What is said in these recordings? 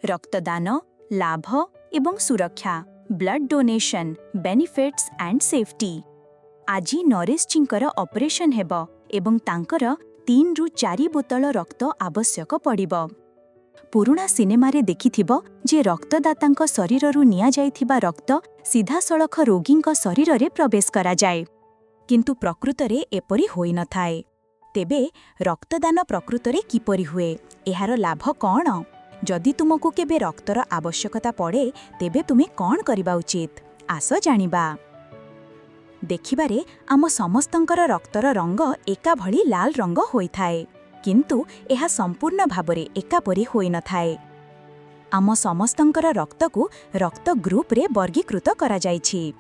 रक्तदान लाभ एवं सुरक्षा blood donation benefits and safety. आज नरेश जींकर ऑपरेशन हेबो एवं तांकर 3 रु 4 बोतल रक्त आवश्यक पड़िबो। पुराना सिनेमा रे देखिथिबो जे रक्तदातांक शरीररु निया जाइथिबा रक्त सीधासळख रोगींक शरीर रे प्रवेश करा जाय, किंतु प्रकृत रे एपरि होई न थाए। तेबे रक्तदान प्रकृत रे किपरि हुए, एहार लाभ कौन? जदि तुमको केबे रक्तर आवश्यकता पड़े तेबे तुमे कौन करिबा उचित, आस जानिबा। देखिबारे आम समस्तंकर रक्तर रंग एका भली लाल रंग होई थाए, किंतु एहा संपूर्ण भाबरे एकापरि होई न थाए। आम समस्तंकर रक्त को रक्त ग्रुप रे वर्गीकृत करा जाइछि।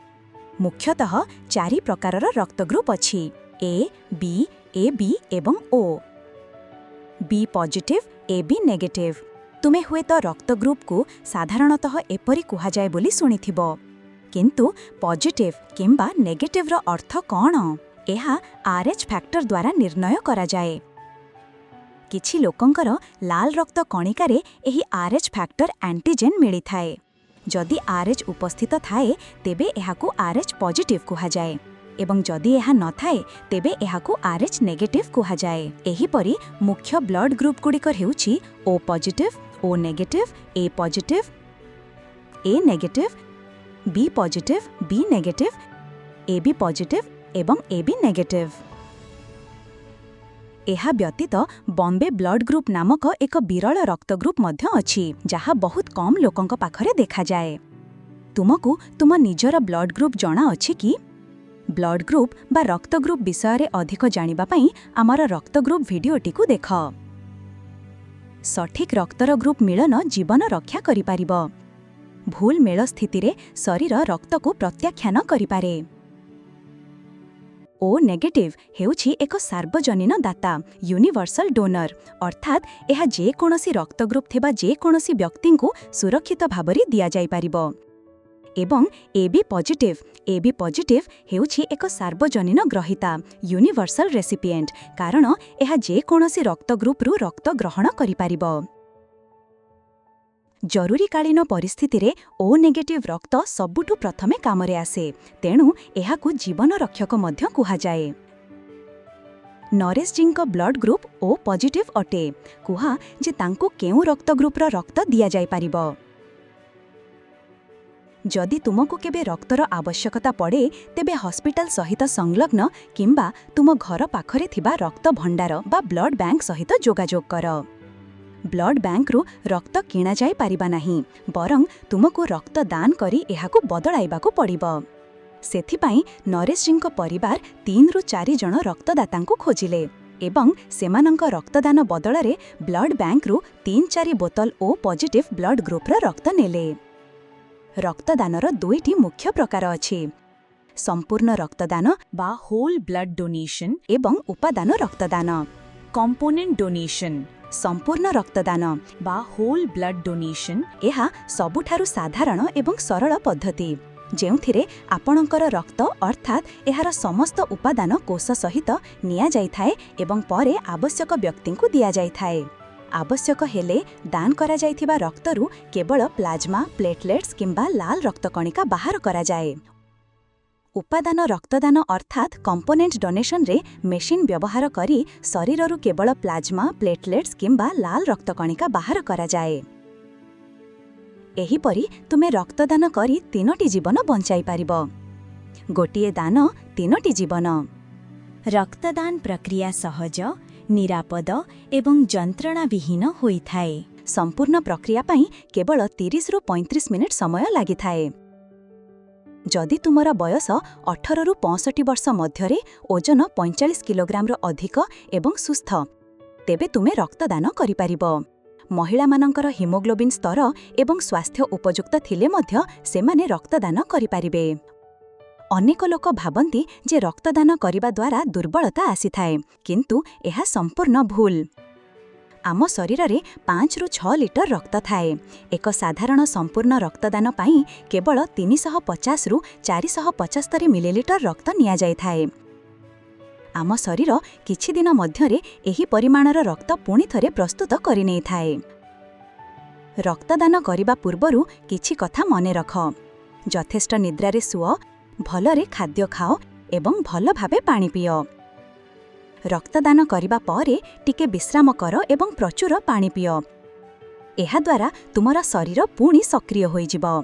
मुख्यतः 4 प्रकारर रक्त ग्रुप अछि, ए बी AB एवं O। B positive AB negative. तुमे हुए तो रक्त ग्रुप को साधारणतः एपरि कुहा जाय बोली सुनिथिबो, किंतु पॉजिटिव किंबा नेगेटिव रो अर्थ कौन? एहा RH फैक्टर द्वारा निर्णय करा जाय। किछि लोकंकर लाल रक्त कणिकारे एही RH फैक्टर एंटीजेन मिली थाए। जदि RH उपस्थित थाए तेबे एहाकु RH पॉजिटिव कुहा जाय, एवं जदि एहा न थाए तेबे एहाकु RH नेगेटिव कुहा जाय। एही परि मुख्य ब्लड ग्रुप गुड़िकर हेउछि O positive, O negative, A positive, A negative, B positive, B negative, AB positive एवं AB नेगेटिव। एहा व्यतीत बॉम्बे ब्लड ग्रुप नामक एक विरल रक्त ग्रुप मध्य अछि, जहा बहुत कम लोकंक पाखरे देखा जाए। तुमको तुम निजर ब्लड ग्रुप जणा अछि कि? ब्लड ग्रुप बा रक्त ग्रुप विषय रे अधिक जानिबा पई आमार रक्त ग्रुप भिडियोटी को देख। सठिक रक्तर ग्रुप मिलन जीवन रक्षा करि पारिबो। भूल मेल स्थिति रे शरीर रक्त को प्रत्याख्यान करि पारे। O नेगेटिव हेउछि एक सार्वजनीन दाता, यूनिवर्सल डोनर, अर्थात एहा जे कोनोसी रक्त ग्रुप थिबा जे कोनोसी व्यक्ति को सुरक्षित भाबरे दिया जाय पारिबो। एवं AB पॉजिटिव हेउछि एक सार्वजनीन ग्रहिता, यूनिवर्सल रेसिपिएंट, कारण एहा जे कोनोसी रक्त ग्रुप रु रक्त ग्रहण करि पारिबो। जरूरीकालीन परिस्थिति रे O नेगेटिव रक्त सबुठु प्रथमे कामरे आसे, तेणु एहाकु जीवन रक्षक मध्य कुहा जाए। नरेश जींक ब्लड ग्रुप O पॉजिटिव अटे। कुहा जे तांको केउ रक्त ग्रुप रो रक्त दिया जाय पारिबो। जदि तुमको केबे रक्तर आवश्यकता पड़े तेबे हॉस्पिटल सहित संलग्न किंबा तुम घर पाखरे थिबा रक्त भंडार बा ब्लड बैंक सहित जोगाजोग कर। ब्लड बैंक रु रक्त किणा जाय पारिबा नाही, बरं तुमको रक्त दान करी एहाकु बदलाइबाकु पड़िबो। सेथिपाई नरेश जींक परिवार 3 रु 4 जण रक्तदातांकु खोजिले एवं सेमानंक रक्तदान बदलरे ब्लड बैंक रु 3-4 बोतल O पॉजिटिव ब्लड ग्रुप रो रक्त नेले। रक्तदानर 2टी मुख्य प्रकार अछि, संपूर्ण रक्तदान बा होल ब्लड डोनेशन एवं उपादान रक्तदान। कंपोनेंट डोनेशन संपूर्ण रक्तदान बा होल ब्लड डोनेशन एहा सबुठारु साधारण एवं सरल पद्धति, जेउथिरे आपणकर रक्त अर्थात एहार समस्त उपादान कोष सहित निया जाय थाए एवं परे आवश्यक व्यक्ति को दिया जाय थाए। आवश्यक हेले दान करा जायथिबा रक्तरु केवल प्लाज्मा, प्लेटलेट्स किंबा लाल रक्त कणिका बाहर करा जाए। उपादान रक्तदान अर्थात कंपोनेंट डोनेशन रे मेशिन व्यवहार करी शरीररु केवल प्लाज्मा, प्लेटलेट्स किंबा लाल रक्त कणिका बाहर करा जाए। एहीपरि तुमे रक्तदान करी 3टी जीवन बंचाई पारिबो। गोटिए दान 3टी जीवन। रक्तदान प्रक्रिया सहज, निरापद एवं जंत्रणा विहीन होई थाए। संपूर्ण प्रक्रिया पई केवल 30 रु 35 मिनिट समय लागि थाए। जदि तुमर बयस 18 रु 65 वर्ष मध्यरे ओजन 45 किलोग्राम रो अधिक एवं सुस्थ, तेबे तुमे रक्तदान करि पारिबो। महिला मानकर हिमोग्लोबिन स्तर एवं स्वास्थ्य उपयुक्त थिले मध्य सेमाने रक्तदान करि पारिबे। अनेक लोक भाबंती जे रक्तदान करिबा द्वारा दुर्बलता आसी थाए, किंतु एहा संपूर्ण भूल। आम शरीर रे 5 रु 6 लिटर रक्त थाए। एक साधारण संपूर्ण रक्तदान पाई केवल 350 रु 475 मिलीलिटर रक्त निया जाय थाए। आम शरीर किछि दिन मध्यरे एही परिमाणर रक्त पुणी थरे प्रस्तुत करि नै थाए। रक्तदान करिबा पूर्वरु किछि कथा मने रख। यथेष्ट निद्रारे सुओ, भलरे खाद्य खाओ एवं भल भावे पानी पिओ। रक्तदान करिबा परे टिके विश्राम कर एवं प्रचुर पानी पिओ। एहा द्वारा तुमरा शरीर पुणी सक्रिय होई जिवो।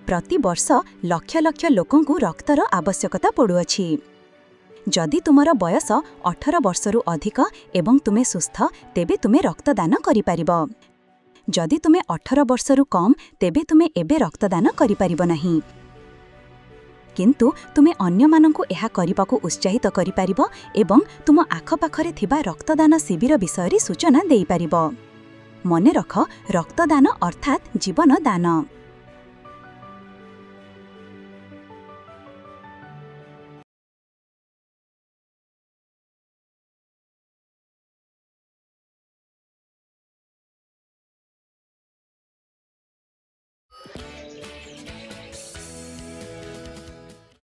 प्रति वर्ष लक्ष लक्ष लोकंकु रक्तर आवश्यकता पड़ुअछि। जदि तुमर बयस 18 वर्षरु अधिक एवं तुमे सुस्थ तेबे तुमे रक्तदान करि पारिबो। जदि तुमे 18 वर्षरु कम तेबे तुमे एबे रक्तदान करि पारिबो नाही। किंतु तुमे अन्य मानंकु एहा करिबाकु उत्साहित करि पारिबो एवं तुम आखपाखरे थिबा रक्तदान शिविर विषय सूचना देई पारिबो। मने रख, रक्तदान अर्थात जीवन दान।